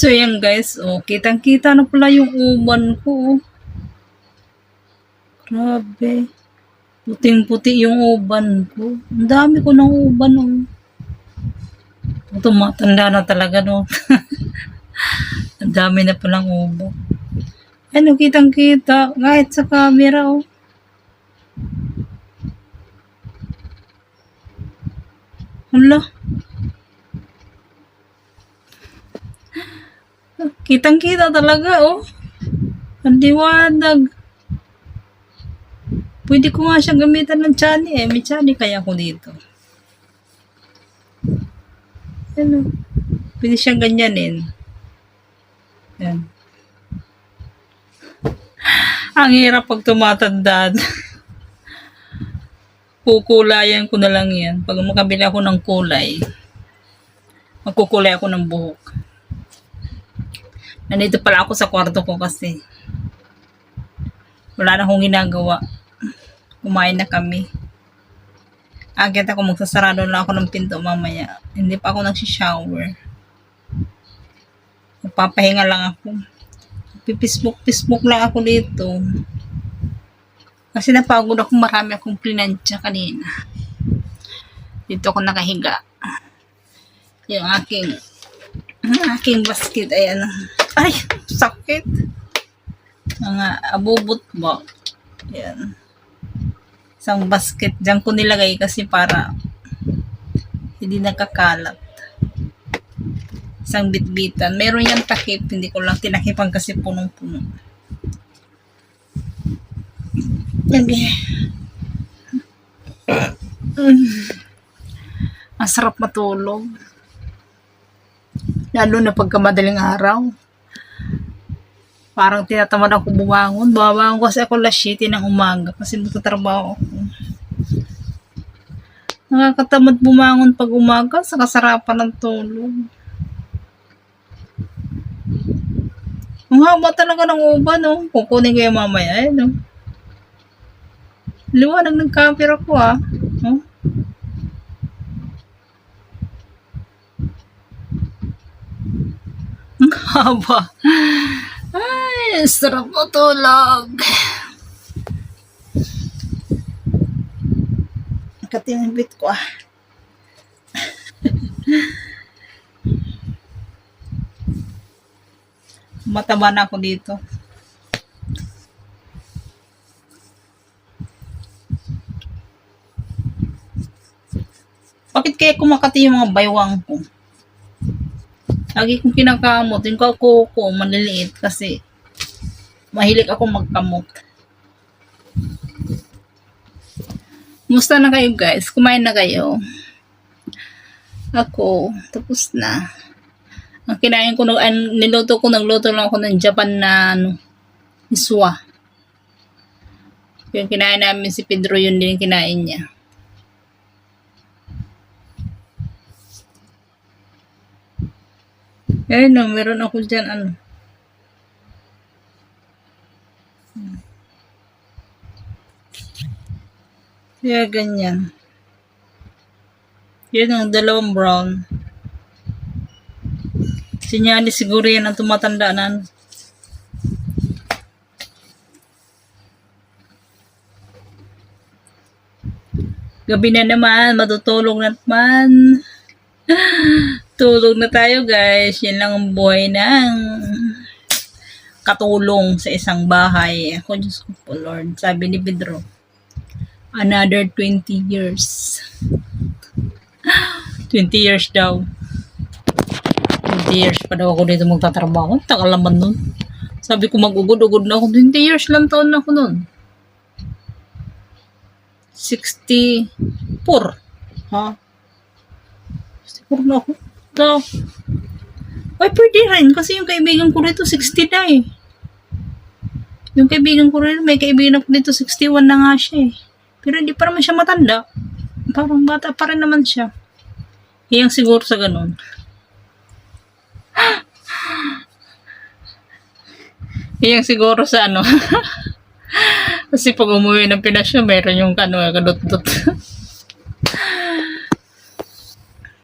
So, yan guys. Oh, kitang-kita na pala yung uban ko. Oh. Grabe. Puting-puti yung uban ko. Ang dami ko ng uban. Oh. Tumatanda na talaga, no? Ang dami na palang uban. Ano, kitang-kita. Kahit sa camera, oh. Hala. Kitang-kita talaga, oh. Ang liwanag. Pwede ko nga siyang gamitan ng chani, eh. May chani kaya ako dito. Ano? Pwede siyang ganyanin. Yan. Ang hirap pag tumatanda. Kukulayan ko na lang yan. Pag makabila ako ng kulay, magkukulay ako ng buhok. Nandito pala ako sa kwarto ko kasi wala na akong ginagawa. Kumain na kami. Agad ako, magsasarado na ako ng pinto mamaya. Hindi pa ako nagsishower. Magpapahinga lang ako. Pipisbook lang ako dito. Kasi napagod ako, marami akong plinansya kanina. Dito ako nakahiga. Yung aking basket, ayan. Ay, sakit. Mga abubot ba? Ayan. Isang basket. Diyan ko nilagay kasi para hindi nakakalat. Isang bitbitan. Meron yan takip. Hindi ko lang tinakipan kasi punong-puno. Okay. Ang sarap matulog. Lalo na pagka madaling araw. Parang tinatamad ako bumangon. Babangon kasi ako alas 7 ng umaga kasi magtatrabaho ako. Nakakatamad bumangon pag umaga sa kasarapan ng tulog. Ang haba talaga ng uban, no? Kukunin ko yung mamaya, eh, no? Liwanag ng camera ko, ah. No? Ang haba. Ay, sarap matulog. Katinibit ko, ah. Mataba na ako dito. Bakit kaya kumakati yung mga baywang ko? Lagi kong kinakamot. Yung kuko ko, maliliit kasi mahilig ako magkamot. Musta na kayo guys? Kumain na kayo? Ako, tapos na. Ang kinain ko, nagluto lang ako ng Japan na iswa. Yung kinain namin si Pedro, yun din yung kinain niya. Ayun, no, meron ako dyan, Kaya ganyan. Yun ang dalawang brown. Sinyali siguro yan ang tumatanda na. Gabi na naman, matutulog na naman. Tulog na tayo guys. Yan lang ang buhay ng katulong sa isang bahay. Ako, Diyos ko po Lord. Sabi ni Pedro, another 20 years. 20 years daw. 20 years pa daw ako dito magtatrabaho. Tagal naman nun. Sabi ko mag-ugod-ugod na ako. 20 years lang taon na ako nun. 64. Ha? 64 na ako. So, ay, pwede rin. Kasi yung kaibigan ko rito, 60 na eh. Yung kaibigan ko rito, may kaibigan ako dito, 61 na nga siya eh. Pero hindi pa naman siya matanda. Parang bata pa rin naman siya. Iyang siguro sa ganun. Iyang siguro sa Kasi pag umuwi ng Pinas siya, meron yung kadot-dot.